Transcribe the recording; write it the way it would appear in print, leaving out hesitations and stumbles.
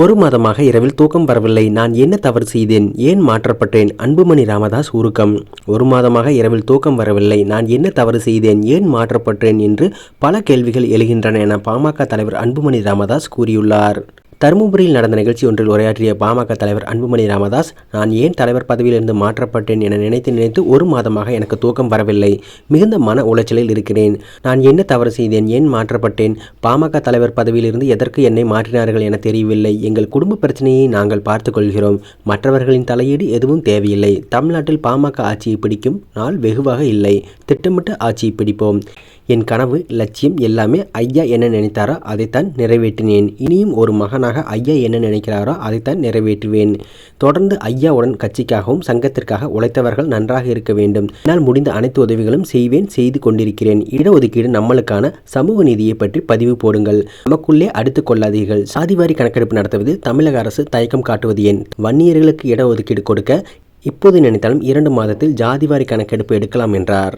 ஒரு மாதமாக இரவில் தூக்கம் வரவில்லை. நான் என்ன தவறு செய்தேன்? ஏன் மாற்றப்பட்டேன்? அன்புமணி ராமதாஸ் உருக்கம். ஒரு மாதமாக இரவில் தூக்கம் வரவில்லை. நான் என்ன தவறு செய்தேன்? ஏன் மாற்றப்பட்டேன் என்று பல கேள்விகள் எழுகின்றன என பாமக தலைவர் அன்புமணி ராமதாஸ் கூறியுள்ளார். தருமபுரியில் நடந்த நிகழ்ச்சி ஒன்றில் உரையாற்றிய பாமக தலைவர் அன்புமணி ராமதாஸ், நான் ஏன் தலைவர் பதவியிலிருந்து மாற்றப்பட்டேன் என நினைத்து ஒரு மாதமாக எனக்கு தூக்கம் வரவில்லை. மிகுந்த மன உளைச்சலில் இருக்கிறேன். நான் என்ன தவறு செய்தேன்? ஏன் மாற்றப்பட்டேன்? பாமக தலைவர் பதவியிலிருந்து எதற்கு என்னை மாற்றினார்கள் என தெரியவில்லை. எங்கள் குடும்ப பிரச்சனையை நாங்கள் பார்த்துக் கொள்கிறோம். மற்றவர்களின் தலையீடு எதுவும் தேவையில்லை. தமிழ்நாட்டில் பாமக ஆட்சியை பிடிக்கும் நாள் வெகுவாக இல்லை. திட்டமிட்டு ஆட்சியை பிடிப்போம். என் கனவு, லட்சியம் எல்லாமே ஐயா என்ன நினைத்தாரோ அதைத்தான் நிறைவேற்றினேன். இனியும் ஒரு மகனாக ஐயா என்ன நினைக்கிறாரோ அதைத்தான் நிறைவேற்றுவேன். தொடர்ந்து ஐயாவுடன் கட்சிக்காகவும் சங்கத்திற்காக உழைத்தவர்கள் நன்றாக இருக்க வேண்டும். என்னால் முடிந்த அனைத்து உதவிகளும் செய்து கொண்டிருக்கிறேன். இடஒதுக்கீடு நம்மளுக்கான சமூக நீதியை பற்றி பதிவு போடுங்கள். நமக்குள்ளே அடுத்துக் கொள்ளாதீர்கள். சாதிவாரி கணக்கெடுப்பு நடத்துவதில் தமிழக அரசு தயக்கம் காட்டுவது ஏன்? வன்னியர்களுக்கு இடஒதுக்கீடு கொடுக்க இப்போது நினைத்தாலும் 2 மாதத்தில் ஜாதிவாரி கணக்கெடுப்பு எடுக்கலாம் என்றார்.